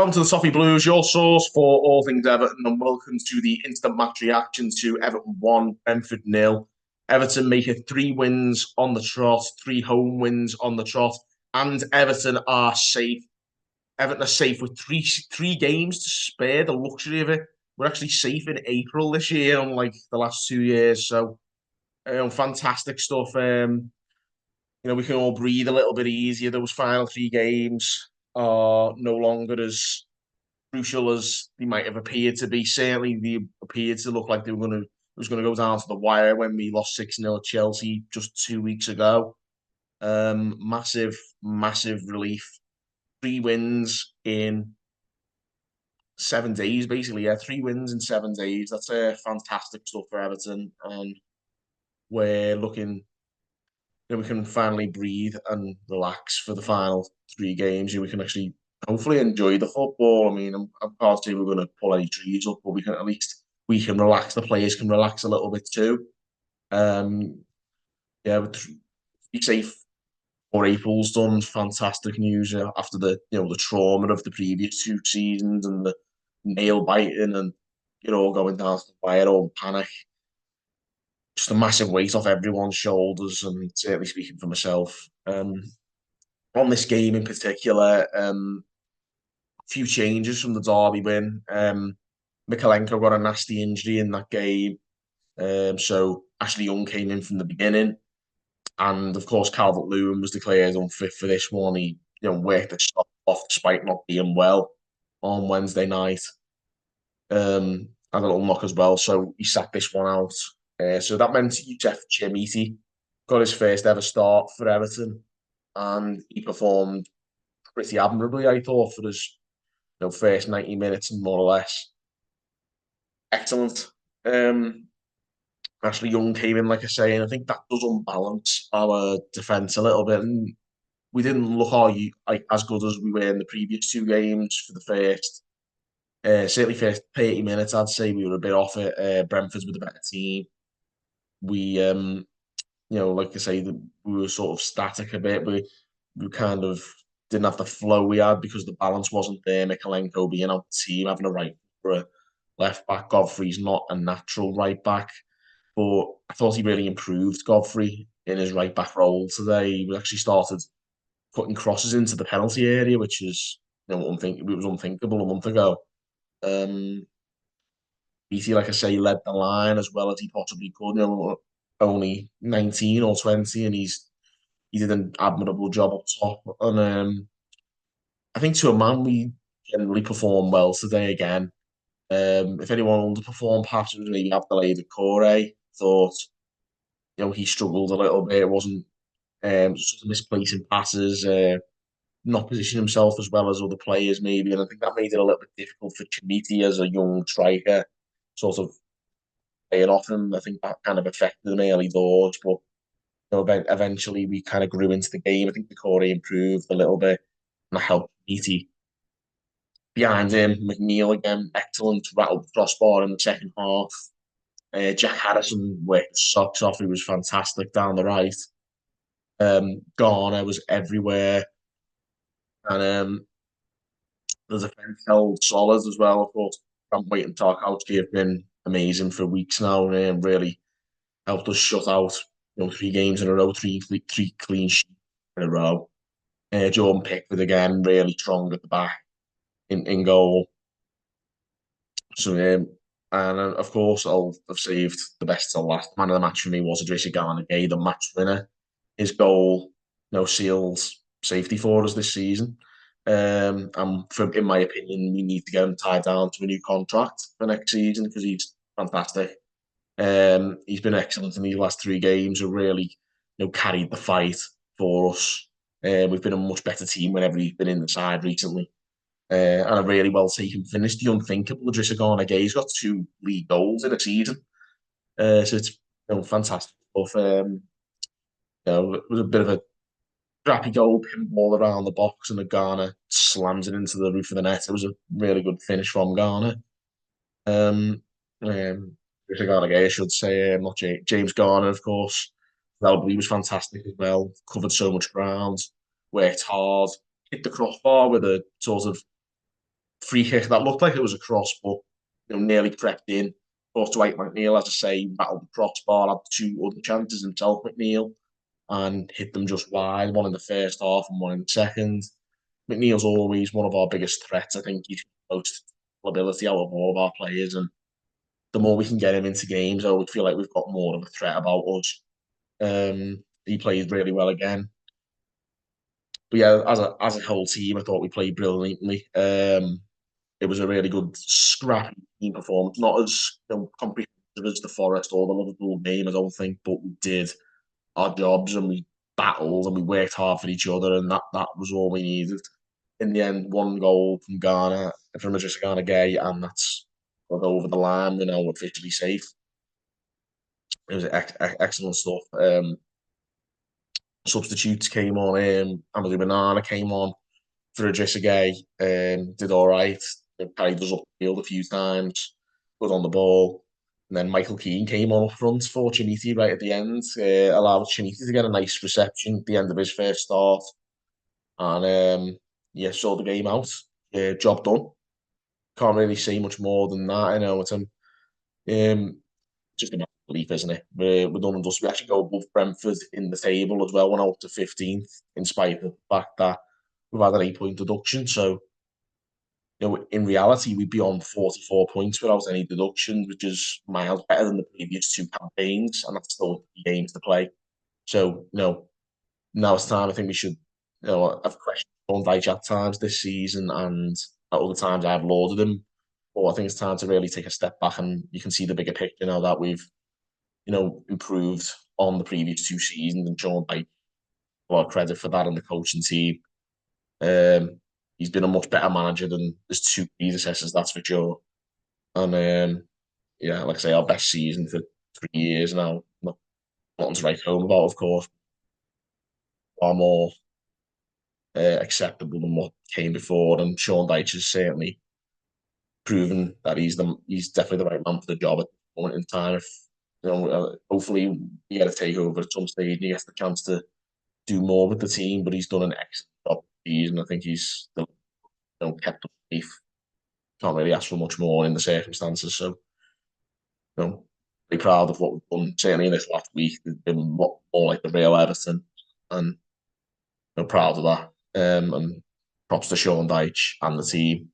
Welcome to the Toffee Blues, your source for all things Everton, and welcome to the instant match reaction to Everton 1, Brentford nil. Everton make it 3 wins on the trot, 3 home wins on the trot, and Everton are safe. Everton are safe with three games to spare, the luxury of it. We're actually safe in April this year, unlike the last 2 years. So, fantastic stuff. We can all breathe a little bit easier. Those final 3 games are no longer as crucial as they might have appeared to be. Certainly, they appeared to look like they were going to it was going to go down to the wire when we lost 6-0 at Chelsea just 2 weeks ago. Massive, massive relief. 3 wins in 7 days, basically. Yeah, 3 wins in 7 days. That's fantastic stuff for Everton, and we're looking. We can finally breathe and relax for the final 3 games. We can actually hopefully enjoy the football. I mean, I can't say we're going to pull any trees up, but we can at least we can relax. The players can relax a little bit too. Um, yeah, but be safe. For April's done fantastic news after the trauma of the previous 2 seasons and the nail biting and all going down to the wire, all the panic. Just a massive weight off everyone's shoulders, and certainly speaking for myself. On this game in particular, a few changes from the Derby win. Mikalenko got a nasty injury in that game, so Ashley Young came in from the beginning, and of course Calvert-Lewin was declared unfit for this one. He worked the shot off despite not being well on Wednesday night. Had a little knock as well, so he sat this one out. So that meant Youssef Chermiti got his first ever start for Everton, and he performed pretty admirably, I thought, for his first 90 minutes and more or less. Excellent. Ashley Young came in, like I say, and I think that does unbalance our defence a little bit. And we didn't look as good as we were in the previous 2 games for the first, certainly first 30 minutes. I'd say we were a bit off it. Brentford's with a better team. We, like I say, we were sort of static a bit. We kind of didn't have the flow we had because the balance wasn't there. Mikalenko being out the team, having a right for a left back. Godfrey's not a natural right back, but I thought he really improved, Godfrey, in his right back role today. He actually started putting crosses into the penalty area, which is it was unthinkable a month ago. BT, like I say, led the line as well as he possibly could. Only 19 or 20, and he did an admirable job up top. And I think to a man, we generally performed well today again. If anyone underperformed, perhaps it was maybe Abdoulaye Doucouré. Thought he struggled a little bit. It wasn't sort of misplacing passes, not positioning himself as well as other players maybe, and I think that made it a little bit difficult for Chimiti as a young striker, sort of playing off him. I think that kind of affected him early doors, but eventually we kind of grew into the game. I think the Corey improved a little bit, and that helped Chimiti. Behind him, McNeil again, excellent, rattled the crossbar in the second half. Jack Harrison worked his socks off. He was fantastic down the right. Garner was everywhere. And the defence held solid as well. Of course, Brantwaite and Tarkowski have been amazing for weeks now and really helped us shut out 3 games in a row, three clean sheets in a row. Jordan Pickford again, really strong at the back in goal. So, and of course, I've saved the best till last. Man of the match for me was Idrissa Gana Gueye, the match winner. His goal, seals safety for us this season. And in my opinion, we need to get him tied down to a new contract for next season because he's fantastic. He's been excellent in these last 3 games. Have really, carried the fight for us. We've been a much better team whenever he's been in the side recently. And a really well taken finish. The unthinkable Idrissa Gana Gueye. He's got 2 league goals in a season. So it's fantastic stuff. It was a bit of a scrappy goal, pinball around the box, and the Garner slams it into the roof of the net. It was a really good finish from Garner. Idrissa Gana Gueye, I should say, not James Garner, of course. He was fantastic as well. Covered so much ground, worked hard, hit the crossbar with a sort of free kick that looked like it was a cross, but nearly crept in. Of course, Dwight McNeil, as I say, battled the crossbar, had two other chances himself, McNeil, and hit them just wide, one in the first half and one in the second. McNeil's always one of our biggest threats. I think he's most ability out of all of our players, and the more we can get him into games, I would feel like we've got more of a threat about us. He played really well again. But yeah, as a whole team, I thought we played brilliantly. It was a really good scrappy team performance, not as comprehensive as the Forest or the Liverpool game, I don't think, but we did our jobs and we battled and we worked hard for each other, and that was all we needed. In the end, one goal from Ghana, from Idrissa Ghana Gay, and that's got over the line. We're now officially safe. It was excellent stuff. Substitutes came on. Amadou Banana came on for Idrissa Gay. Did all right. Carried us up the field a few times. Was on the ball. And then Michael Keane came on up front for Chiniti right at the end. Allowed Chiniti to get a nice reception at the end of his first start. And yeah, saw the game out. Job done. Can't really say much more than that. I know it's just a matter of belief, isn't it? We're done and dusted. We actually go above Brentford in the table as well. We're now up to 15th, in spite of the fact that we've had an 8 point deduction. So, in reality, we'd be on 44 points without any deductions, which is miles better than the previous two campaigns, and that's still 3 games to play. So, now it's time. I think we should, I've questioned Sean Dyche at times this season, and at other times I've lauded him. But I think it's time to really take a step back, and you can see the bigger picture now that we've, improved on the previous two seasons, and Sean Dyche, a lot of credit for that, and the coaching team. Um, he's been a much better manager than his two predecessors, that's for sure. And yeah, like I say, our best season for 3 years now. Nothing to write home about, of course. Far more acceptable than what came before. And Sean Dyche has certainly proven that he's definitely the right man for the job at this moment in time. If, hopefully he get a takeover at some stage and he gets the chance to do more with the team. But he's done an excellent job and I think he's kept us safe. Can't really ask for much more in the circumstances. So, pretty proud of what we've done. Certainly in this last week, it's been more like the real Everton, and proud of that. And props to Sean Dyche and the team.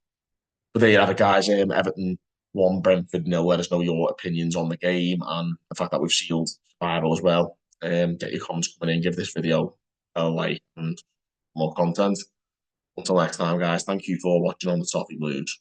But there you have it, guys. Everton won, Brentford nil. Let us know your opinions on the game and the fact that we've sealed Barlow as well. Get your comments coming in. Give this video a like and more content. Until next time, guys. Thank you for watching on the Toffee Blues.